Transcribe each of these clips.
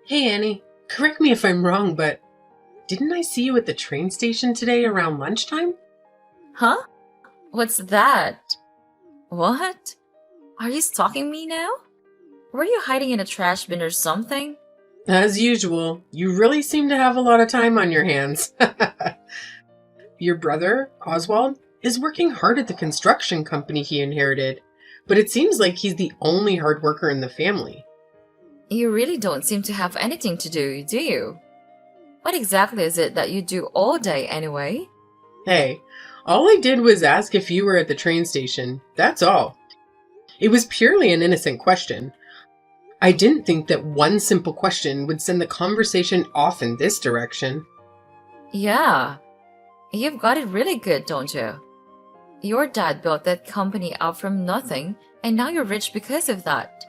Hey Annie, correct me if I'm wrong, but didn't I see you at the train station today around lunchtime? Huh? What's that? What? Are you stalking me now? Were you hiding in a trash bin or something? As usual, you really seem to have a lot of time on your hands. Your brother, Oswald, is working hard at the construction company he inherited, but it seems like he's the only hard worker in the family. You really don't seem to have anything to do you? What exactly is it that you do all day anyway? Hey, all I did was ask if you were at the train station. That's all. It was purely an innocent question. I didn't think that one simple question would send the conversation off in this direction. Yeah, you've got it really good, don't you? Your dad built that company up from nothing, and now you're rich because of that.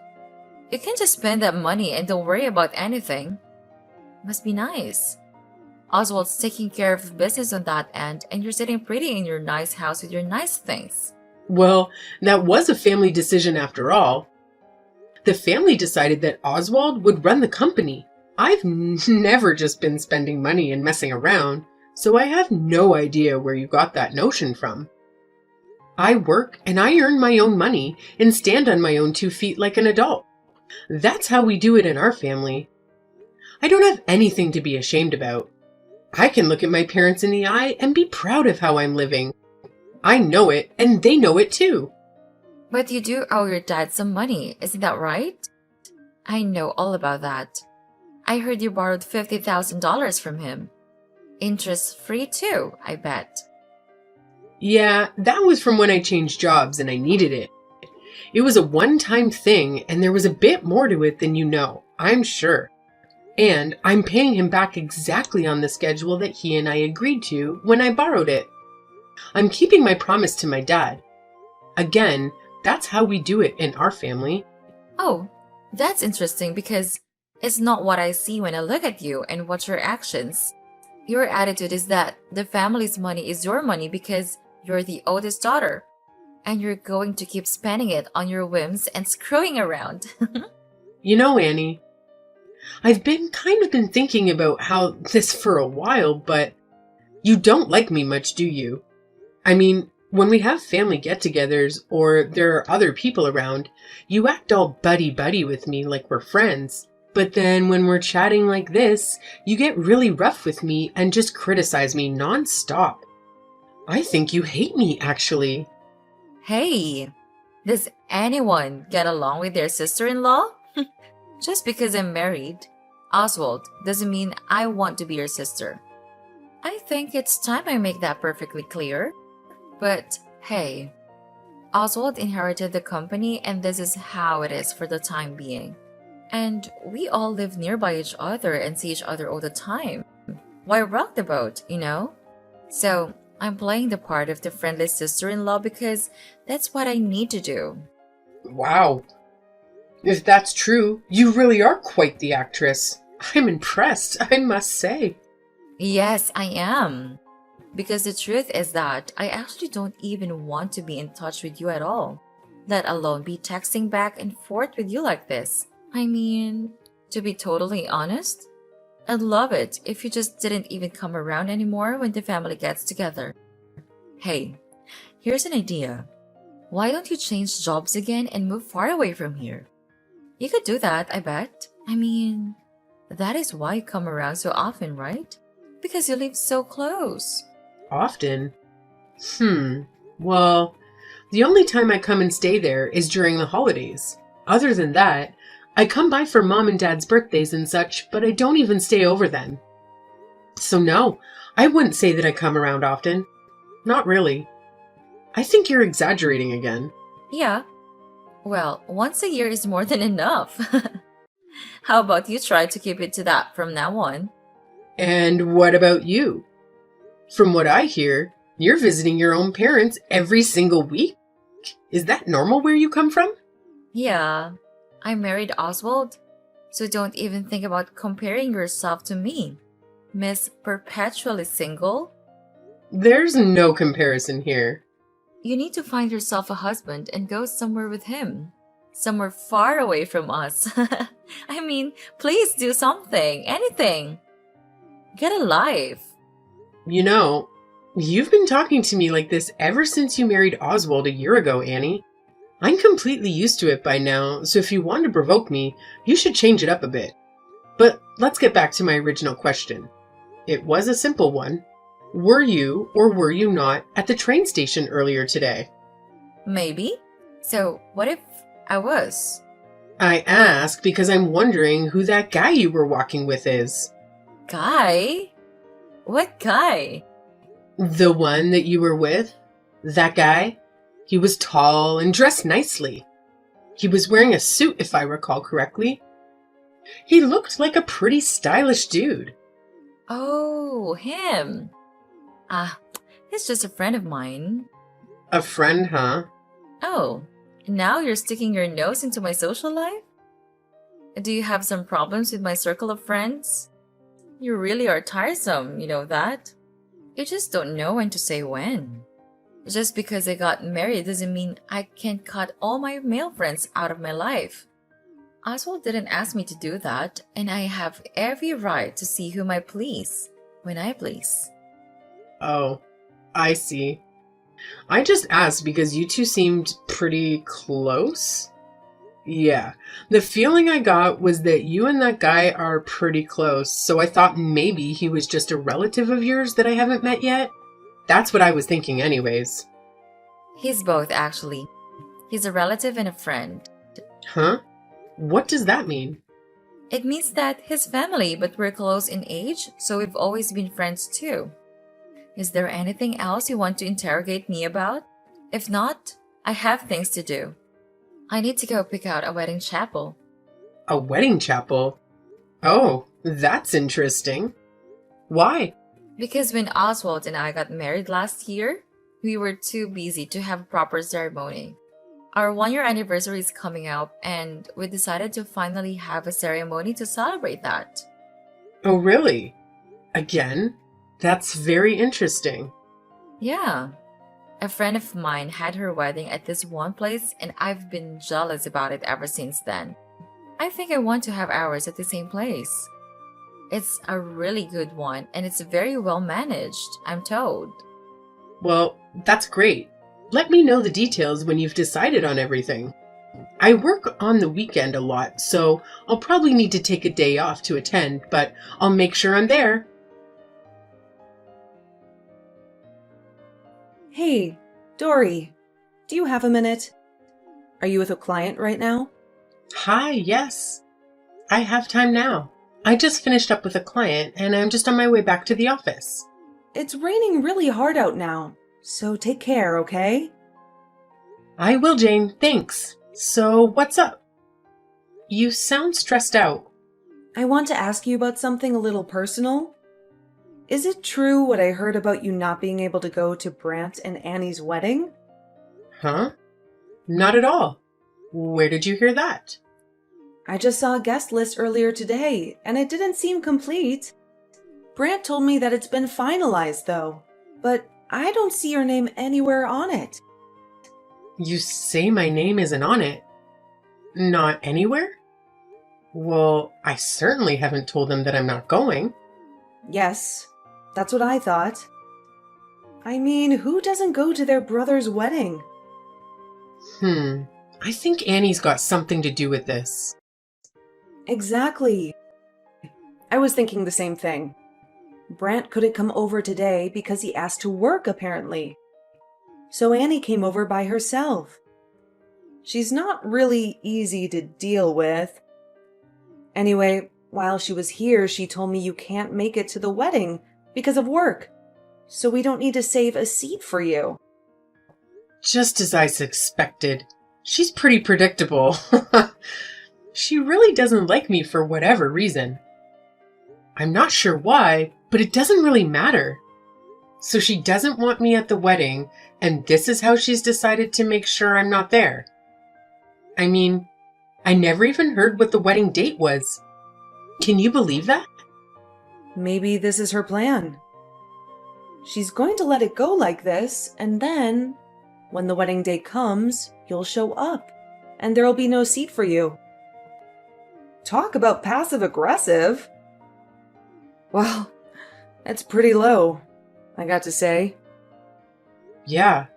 You can just spend that money and don't worry about anything. Must be nice. Oswald's taking care of business on that end, and you're sitting pretty in your nice house with your nice things. Well, that was a family decision after all. The family decided that Oswald would run the company. I've never just been spending money and messing around, so I have no idea where you got that notion from. I work and I earn my own money and stand on my own 2 feet like an adult. That's how we do it in our family. I don't have anything to be ashamed about. I can look at my parents in the eye and be proud of how I'm living. I know it, and they know it too. But you do owe your dad some money, isn't that right? I know all about that. I heard you borrowed $50,000 from him. Interest free too, I bet. Yeah, that was from when I changed jobs and I needed it. It was a one-time thing, and there was a bit more to it than you know, I'm sure. And I'm paying him back exactly on the schedule that he and I agreed to when I borrowed it. I'm keeping my promise to my dad. Again, that's how we do it in our family. Oh, that's interesting because it's not what I see when I look at you and watch your actions. Your attitude is that the family's money is your money because you're the oldest daughter, and you're going to keep spending it on your whims and screwing around. You know, Annie, I've been thinking about how this for a while, but you don't like me much, do you? I mean, when we have family get-togethers or there are other people around, you act all buddy-buddy with me like we're friends. But then when we're chatting like this, you get really rough with me and just criticize me non-stop. I think you hate me, actually. Hey, does anyone get along with their sister-in-law? Just because I'm married, Oswald, doesn't mean I want to be your sister. I think it's time I make that perfectly clear. But hey, Oswald inherited the company and this is how it is for the time being. And we all live nearby each other and see each other all the time. Why rock the boat, you know? So I'm playing the part of the friendly sister-in-law because that's what I need to do. Wow. If that's true, you really are quite the actress. I'm impressed, I must say. Yes, I am. Because the truth is that I actually don't even want to be in touch with you at all, let alone be texting back and forth with you like this. I mean, to be totally honest, I'd love it if you just didn't even come around anymore when the family gets together. Hey, here's an idea. Why don't you change jobs again and move far away from here? You could do that, I bet. I mean, that is why you come around so often, right? Because you live so close. Often? Well, the only time I come and stay there is during the holidays. Other than that, I come by for mom and dad's birthdays and such, but I don't even stay over then. So no, I wouldn't say that I come around often. Not really. I think you're exaggerating again. Yeah. Well, once a year is more than enough. How about you try to keep it to that from now on? And what about you? From what I hear, you're visiting your own parents every single week? Is that normal where you come from? Yeah, I married Oswald, so don't even think about comparing yourself to me, Miss Perpetually Single. There's no comparison here. You need to find yourself a husband and go somewhere with him. somewhere far away from us. I mean, please do something, anything. Get a life. You know, you've been talking to me like this ever since you married Oswald a year ago, Annie. I'm completely used to it by now, so if you want to provoke me, you should change it up a bit. But let's get back to my original question. It was a simple one. Were you or were you not at the train station earlier today? Maybe. So, what if I was? I ask because I'm wondering who that guy you were walking with is. Guy? What guy? The one that you were with? That guy? He was tall and dressed nicely. He was wearing a suit, if I recall correctly. He looked like a pretty stylish dude. Oh, him. He's just a friend of mine. A friend, huh? Oh, now you're sticking your nose into my social life? Do you have some problems with my circle of friends? You really are tiresome, you know that? You just don't know when to say when. Just because I got married doesn't mean I can cut all my male friends out of my life. Oswald didn't ask me to do that, and I have every right to see whom I please, when I please. Oh, I see. I just asked because you two seemed pretty close. Yeah, the feeling I got was that you and that guy are pretty close, so I thought maybe he was just a relative of yours that I haven't met yet. That's what I was thinking anyways. He's both, actually. He's a relative and a friend. Huh? What does that mean? It means that his family, but we're close in age, so we've always been friends too. Is there anything else you want to interrogate me about? If not, I have things to do. I need to go pick out a wedding chapel. A wedding chapel? Oh, that's interesting. Why? Because when Oswald and I got married last year, we were too busy to have a proper ceremony. Our 1-year anniversary is coming up, and we decided to finally have a ceremony to celebrate that. Oh, really? Again? That's very interesting. Yeah. A friend of mine had her wedding at this one place, and I've been jealous about it ever since then. I think I want to have ours at the same place. It's a really good one, and it's very well managed, I'm told. Well, that's great. Let me know the details when you've decided on everything. I work on the weekend a lot, so I'll probably need to take a day off to attend, but I'll make sure I'm there. Hey, Dory, do you have a minute? Are you with a client right now? Hi, yes. I have time now. I just finished up with a client, and I'm just on my way back to the office. It's raining really hard out now, so take care, okay? I will, Jane. Thanks. So, what's up? You sound stressed out. I want to ask you about something a little personal. Is it true what I heard about you not being able to go to Brant and Annie's wedding? Huh? Not at all. Where did you hear that? I just saw a guest list earlier today, and it didn't seem complete. Brant told me that it's been finalized, though, but I don't see your name anywhere on it. You say my name isn't on it? Not anywhere? Well, I certainly haven't told them that I'm not going. Yes, that's what I thought. I mean, who doesn't go to their brother's wedding? I think Annie's got something to do with this. Exactly. I was thinking the same thing. Brant couldn't come over today because he asked to work, apparently. So Annie came over by herself. She's not really easy to deal with. Anyway, while she was here, she told me you can't make it to the wedding because of work. So we don't need to save a seat for you. Just as I suspected. She's pretty predictable. She really doesn't like me for whatever reason. I'm not sure why, but it doesn't really matter. So she doesn't want me at the wedding, and this is how she's decided to make sure I'm not there. I mean, I never even heard what the wedding date was. Can you believe that? Maybe this is her plan. She's going to let it go like this, and then, when the wedding day comes, you'll show up. and there'll be no seat for you. Talk about passive-aggressive. Well, that's pretty low, I got to say. Yeah,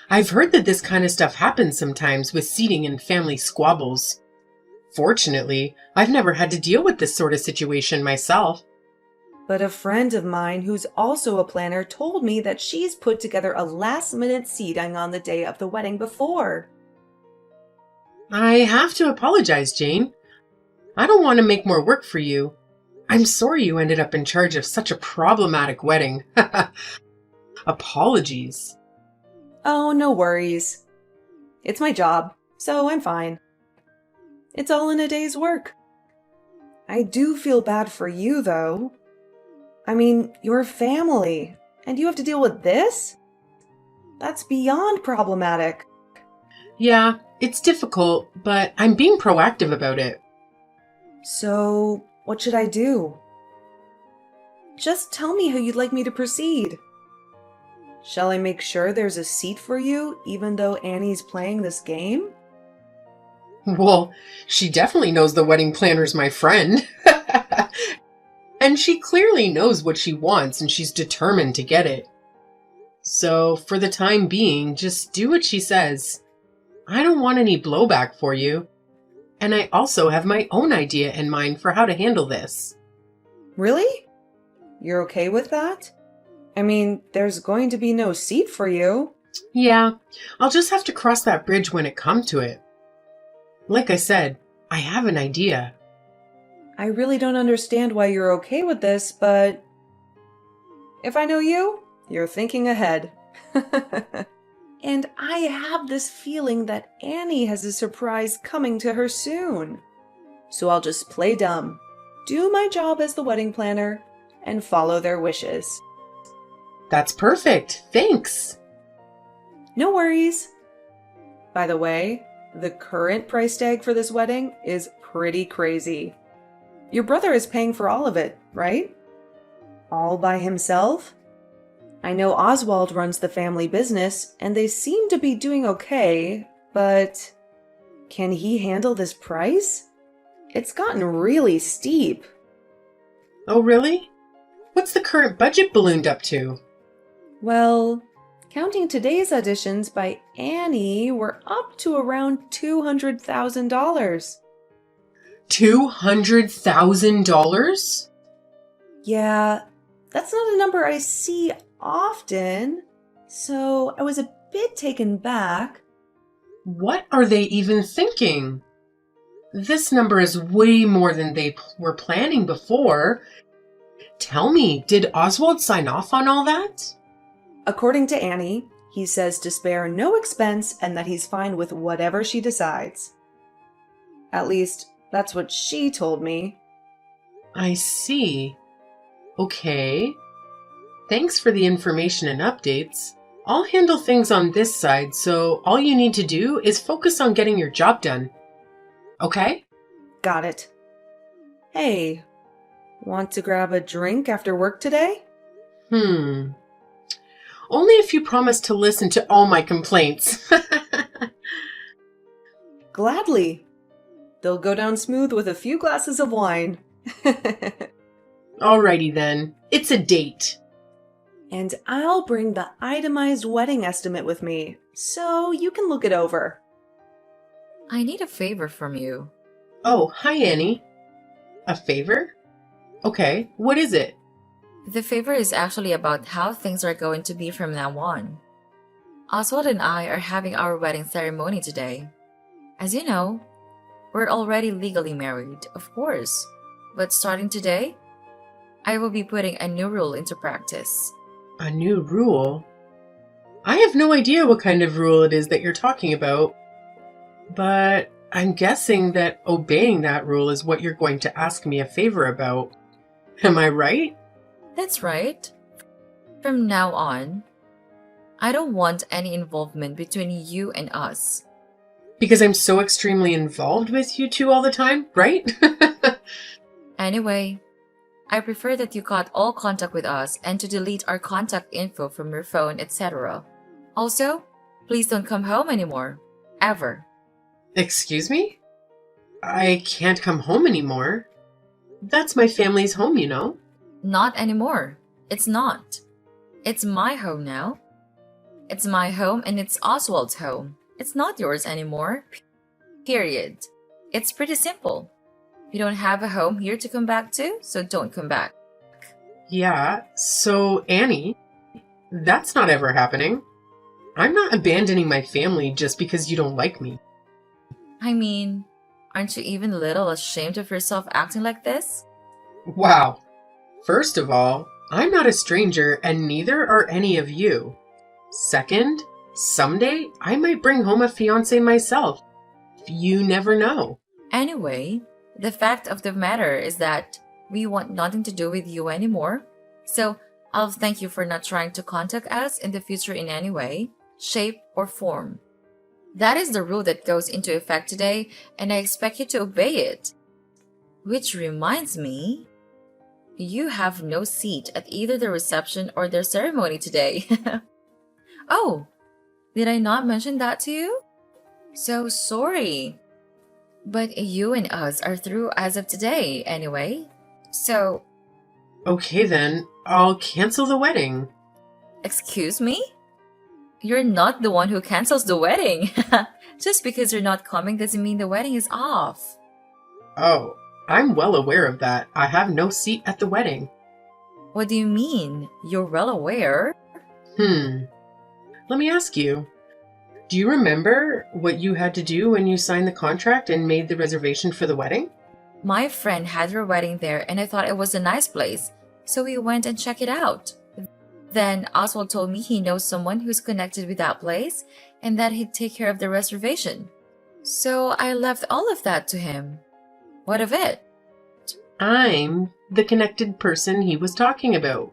I've heard that this kind of stuff happens sometimes with seating and family squabbles. Fortunately, I've never had to deal with this sort of situation myself. But a friend of mine who's also a planner told me that she's put together a last-minute seating on the day of the wedding before. I have to apologize, Jane. I don't want to make more work for you. I'm sorry you ended up in charge of such a problematic wedding. Apologies. Oh, no worries. It's my job, so I'm fine. It's all in a day's work. I do feel bad for you, though. I mean, you're family, and you have to deal with this? That's beyond problematic. Yeah, it's difficult, but I'm being proactive about it. So, what should I do? Just tell me how you'd like me to proceed. Shall I make sure there's a seat for you, even though Annie's playing this game? Well, she definitely knows the wedding planner's my friend. And she clearly knows what she wants and she's determined to get it. So, for the time being, just do what she says. I don't want any blowback for you. And I also have my own idea in mind for how to handle this. Really? You're okay with that? I mean, there's going to be no seat for you. Yeah, I'll just have to cross that bridge when it comes to it. Like I said, I have an idea. I really don't understand why you're okay with this, but if I know you, you're thinking ahead. And I have this feeling that Annie has a surprise coming to her soon. So I'll just play dumb, do my job as the wedding planner, and follow their wishes. That's perfect. Thanks. No worries. By the way, the current price tag for this wedding is pretty crazy. Your brother is paying for all of it, right? All by himself? I know Oswald runs the family business, and they seem to be doing okay, but can he handle this price? It's gotten really steep. Oh, really? What's the current budget ballooned up to? Well, counting today's auditions by Annie, we're up to around $200,000. $200,000? Yeah, that's not a number I see often, so I was a bit taken back. What are they even thinking? This number is way more than they were planning before. Tell me, did Oswald sign off on all that? According to Annie, he says to spare no expense and that he's fine with whatever she decides. At least, that's what she told me. I see. Okay. Thanks for the information and updates. I'll handle things on this side, so all you need to do is focus on getting your job done. Okay? Got it. Hey, want to grab a drink after work today? Only if you promise to listen to all my complaints. Gladly. They'll go down smooth with a few glasses of wine. Alrighty then. It's a date. And I'll bring the itemized wedding estimate with me, so you can look it over. I need a favor from you. Oh, hi Annie. A favor? Okay, what is it? The favor is actually about how things are going to be from now on. Oswald and I are having our wedding ceremony today. As you know, we're already legally married, of course. But starting today, I will be putting a new rule into practice. A new rule? I have no idea what kind of rule it is that you're talking about. But I'm guessing that obeying that rule is what you're going to ask me a favor about. Am I right? That's right. From now on, I don't want any involvement between you and us. Because I'm so extremely involved with you two all the time, right? Anyway, I prefer that you cut all contact with us and to delete our contact info from your phone, etc. Also, please don't come home anymore. Ever. Excuse me? I can't come home anymore. That's my family's home, you know. Not anymore. It's not. It's my home now. It's my home and it's Oswald's home. It's not yours anymore. Period. It's pretty simple. You don't have a home here to come back to, so don't come back. Yeah, so Annie, that's not ever happening. I'm not abandoning my family just because you don't like me. I mean, aren't you even a little ashamed of yourself acting like this? Wow. First of all, I'm not a stranger and neither are any of you. Second, someday I might bring home a fiancé myself. You never know. Anyway, the fact of the matter is that we want nothing to do with you anymore. So I'll thank you for not trying to contact us in the future in any way, shape, or form. That is the rule that goes into effect today, and I expect you to obey it. Which reminds me, you have no seat at either the reception or the ceremony today. Oh, did I not mention that to you? So sorry. But you and us are through as of today, anyway. So, Okay then, I'll cancel the wedding. excuse me? You're not the one who cancels the wedding. Just because you're not coming doesn't mean the wedding is off. Oh, I'm well aware of that. I have no seat at the wedding. What do you mean? You're well aware? Let me ask you. Do you remember what you had to do when you signed the contract and made the reservation for the wedding? My friend had her wedding there and I thought it was a nice place, so we went and checked it out. Then Oswald told me he knows someone who's connected with that place and that he'd take care of the reservation. So I left all of that to him. What of it? I'm the connected person he was talking about.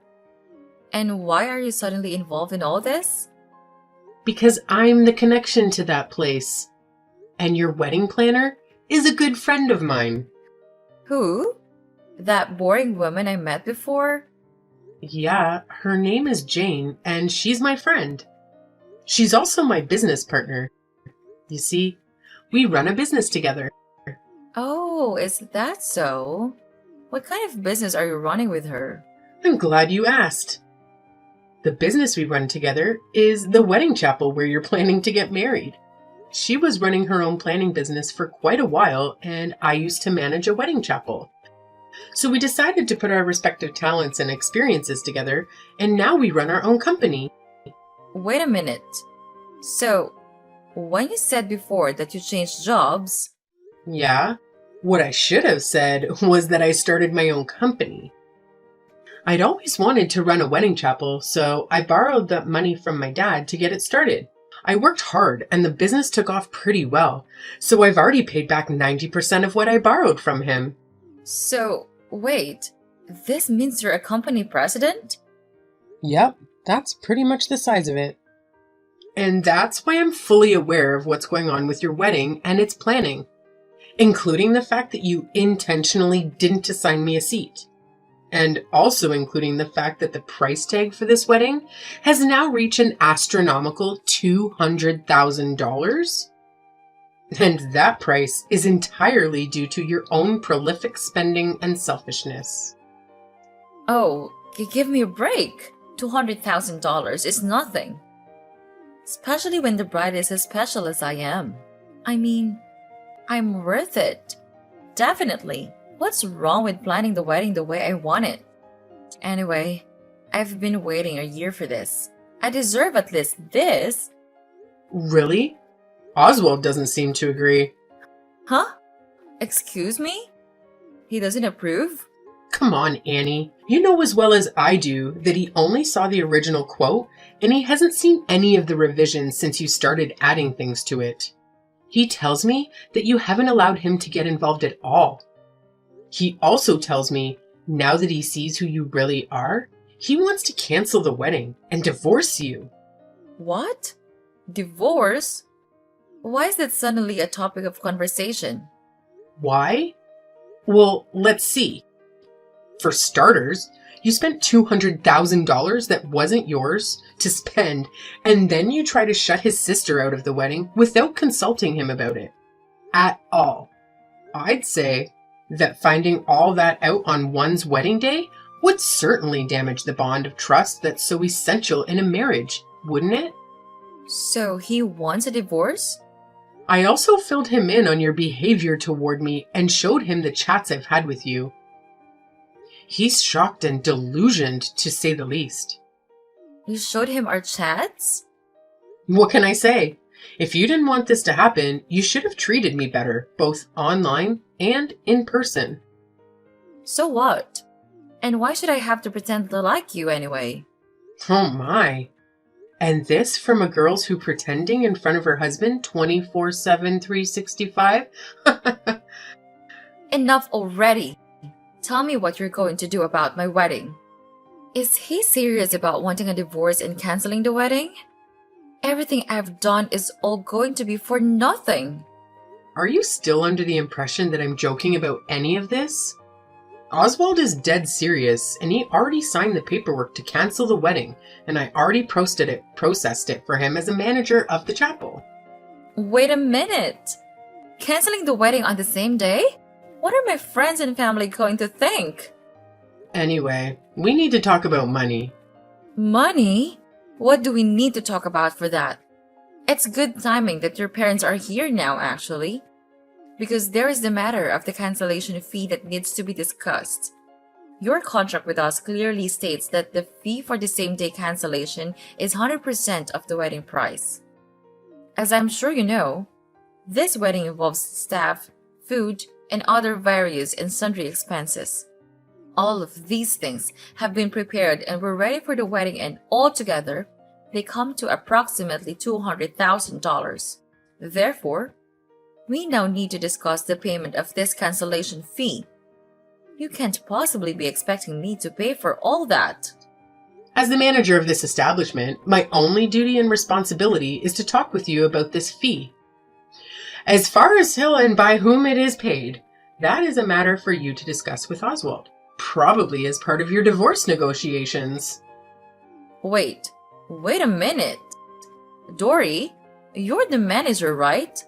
And why are you suddenly involved in all this? Because I'm the connection to that place. And your wedding planner is a good friend of mine. Who? That boring woman I met before? Yeah, her name is Jane, and she's my friend. She's also my business partner. You see, we run a business together. Oh, is that so? What kind of business are you running with her? I'm glad you asked. The business we run together is the wedding chapel where you're planning to get married. She was running her own planning business for quite a while, and I used to manage a wedding chapel. So we decided to put our respective talents and experiences together, and now we run our own company. Wait a minute. So, when you said before that you changed jobs, Yeah, what I should have said was that I started my own company. I'd always wanted to run a wedding chapel, so I borrowed that money from my dad to get it started. I worked hard and the business took off pretty well, so I've already paid back 90% of what I borrowed from him. so wait, this means you're a company president? Yep, that's pretty much the size of it. And that's why I'm fully aware of what's going on with your wedding and its planning, including the fact that you intentionally didn't assign me a seat. And also including the fact that the price tag for this wedding has now reached an astronomical $200,000. And that price is entirely due to your own prolific spending and selfishness. Oh, give me a break. $200,000 is nothing. Especially when the bride is as special as I am. I mean, I'm worth it. Definitely. What's wrong with planning the wedding the way I want it? Anyway, I've been waiting a year for this. I deserve at least this. Really? Oswald doesn't seem to agree. Huh? Excuse me? He doesn't approve? Come on, Annie. You know as well as I do that he only saw the original quote and he hasn't seen any of the revisions since you started adding things to it. He tells me that you haven't allowed him to get involved at all. He also tells me, now that he sees who you really are, he wants to cancel the wedding and divorce you. What? Divorce? Why is that suddenly a topic of conversation? Why? Well, let's see. For starters, you spent $200,000 that wasn't yours to spend, and then you try to shut his sister out of the wedding without consulting him about it. at all. I'd say that finding all that out on one's wedding day would certainly damage the bond of trust that's so essential in a marriage, wouldn't it? So he wants a divorce? I also filled him in on your behavior toward me and showed him the chats I've had with you. He's shocked and delusioned, to say the least. You showed him our chats? What can I say? If you didn't want this to happen, you should have treated me better, both online and in person. So what? And why should I have to pretend to like you anyway? Oh my. And this from a girl who's pretending in front of her husband 24/7, 365? Enough already. Tell me what you're going to do about my wedding. Is he serious about wanting a divorce and canceling the wedding? Everything I've done is all going to be for nothing. Are you still under the impression that I'm joking about any of this? Oswald is dead serious, and he already signed the paperwork to cancel the wedding, and I already processed it for him as a manager of the chapel. Wait a minute. Canceling the wedding on the same day? What are my friends and family going to think? Anyway, we need to talk about money. Money? What do we need to talk about for that? It's good timing that your parents are here now, actually. Because there is the matter of the cancellation fee that needs to be discussed. Your contract with us clearly states that the fee for the same-day cancellation is 100% of the wedding price. As I'm sure you know, this wedding involves staff, food, and other various and sundry expenses. All of these things have been prepared and were ready for the wedding, and altogether, they come to approximately $200,000. Therefore, we now need to discuss the payment of this cancellation fee. You can't possibly be expecting me to pay for all that. As the manager of this establishment, my only duty and responsibility is to talk with you about this fee. As far as who and by whom it is paid, that is a matter for you to discuss with Oswald, probably as part of your divorce negotiations. Wait a minute. Dory, you're the manager, right?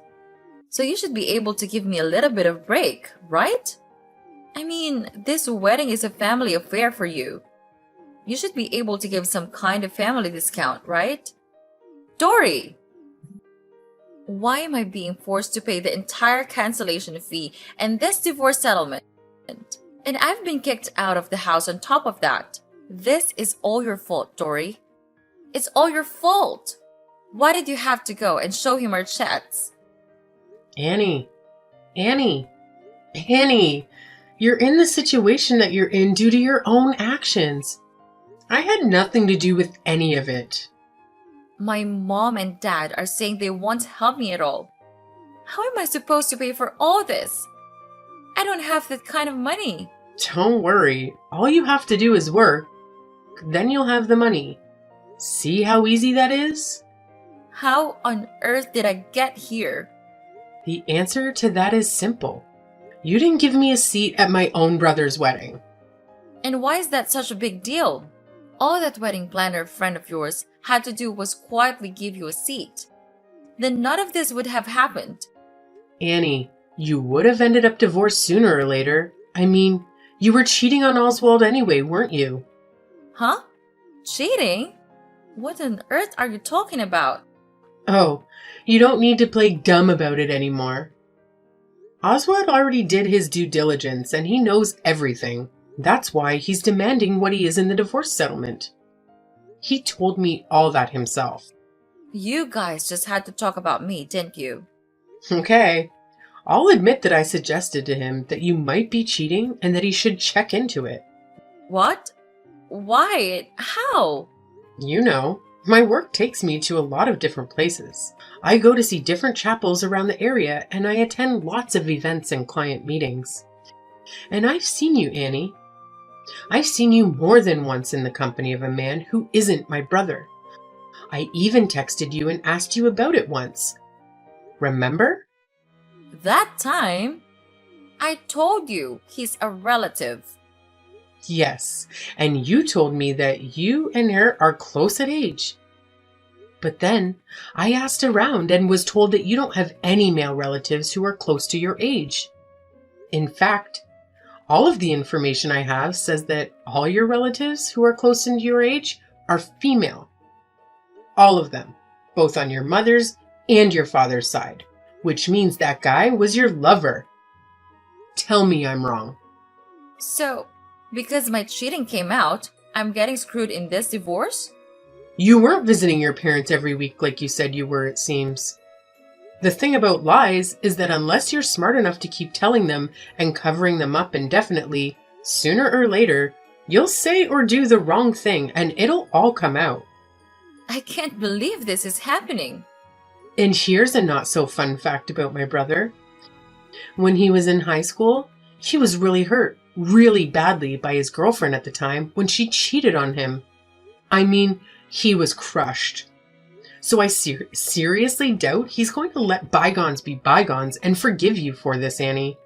So you should be able to give me a little bit of break, right? I mean, this wedding is a family affair for you. You should be able to give some kind of family discount, right? Dory! Why am I being forced to pay the entire cancellation fee and this divorce settlement? And I've been kicked out of the house on top of that. This is all your fault, Dory. It's all your fault. Why did you have to go and show him our chats? Annie, you're in the situation that you're in due to your own actions. I had nothing to do with any of it. My mom and dad are saying they won't help me at all. How am I supposed to pay for all this? I don't have that kind of money. Don't worry. All you have to do is work. Then you'll have the money. See how easy that is? How on earth did I get here? The answer to that is simple. You didn't give me a seat at my own brother's wedding. And why is that such a big deal? All that wedding planner friend of yours had to do was quietly give you a seat. Then none of this would have happened. Annie, you would have ended up divorced sooner or later. I mean, you were cheating on Oswald anyway, weren't you? Huh? Cheating? What on earth are you talking about? Oh, you don't need to play dumb about it anymore. Oswald already did his due diligence and he knows everything. That's why he's demanding what he is in the divorce settlement. He told me all that himself. You guys just had to talk about me, didn't you? Okay. I'll admit that I suggested to him that you might be cheating and that he should check into it. What? Why? How? You know, my work takes me to a lot of different places. I go to see different chapels around the area and I attend lots of events and client meetings. And I've seen you, Annie. I've seen you more than once in the company of a man who isn't my brother. I even texted you and asked you about it once. Remember? That time? I told you he's a relative. Yes, and you told me that you and her are close at age. But then I asked around and was told that you don't have any male relatives who are close to your age. In fact, all of the information I have says that all your relatives who are close to your age are female. All of them, both on your mother's and your father's side, which means that guy was your lover. Tell me I'm wrong. So, because my cheating came out, I'm getting screwed in this divorce? You weren't visiting your parents every week like you said you were, it seems. The thing about lies is that unless you're smart enough to keep telling them and covering them up indefinitely, sooner or later, you'll say or do the wrong thing and it'll all come out. I can't believe this is happening. And here's a not so fun fact about my brother. When he was in high school, he was really hurt, really badly by his girlfriend at the time when she cheated on him. I mean, he was crushed. So I seriously doubt he's going to let bygones be bygones and forgive you for this, Annie.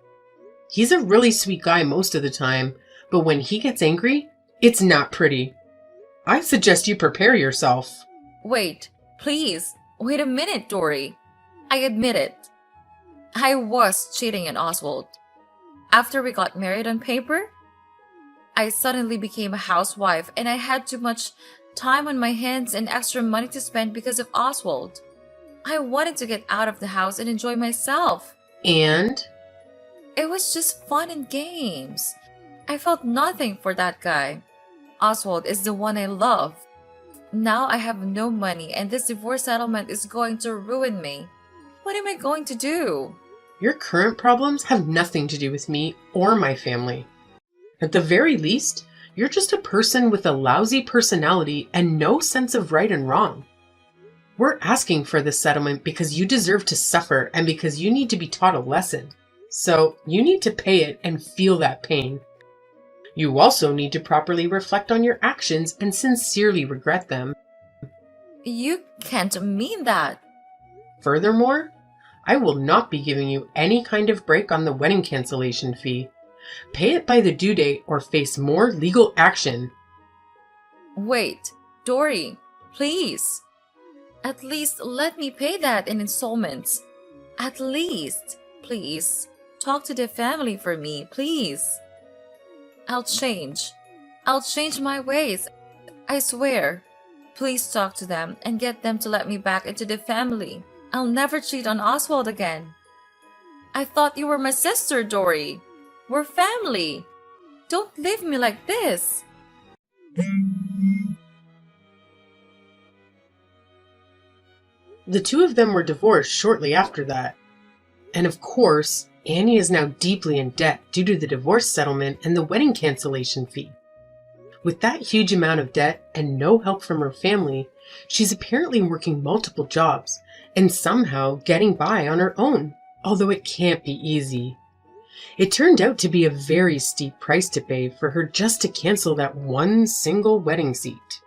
He's a really sweet guy most of the time, but when he gets angry, it's not pretty. I suggest you prepare yourself. Wait, please. Wait a minute, Dory. I admit it. I was cheating on Oswald. After we got married on paper, I suddenly became a housewife and I had too much time on my hands and extra money to spend because of Oswald. I wanted to get out of the house and enjoy myself. And? It was just fun and games. I felt nothing for that guy. Oswald is the one I love. Now I have no money and this divorce settlement is going to ruin me. What am I going to do? Your current problems have nothing to do with me or my family. At the very least, you're just a person with a lousy personality and no sense of right and wrong. We're asking for this settlement because you deserve to suffer and because you need to be taught a lesson. So you need to pay it and feel that pain. You also need to properly reflect on your actions and sincerely regret them. You can't mean that. Furthermore, I will not be giving you any kind of break on the wedding cancellation fee. Pay it by the due date or face more legal action. Wait, Dory, please. At least let me pay that in installments. At least, please. Talk to the family for me, please. I'll change. I'll change my ways. I swear. Please talk to them and get them to let me back into the family. I'll never cheat on Oswald again. I thought you were my sister, Dory. We're family. Don't leave me like this. The two of them were divorced shortly after that. And of course, Annie is now deeply in debt due to the divorce settlement and the wedding cancellation fee. With that huge amount of debt and no help from her family, she's apparently working multiple jobs and somehow getting by on her own, although it can't be easy. It turned out to be a very steep price to pay for her just to cancel that one single wedding seat.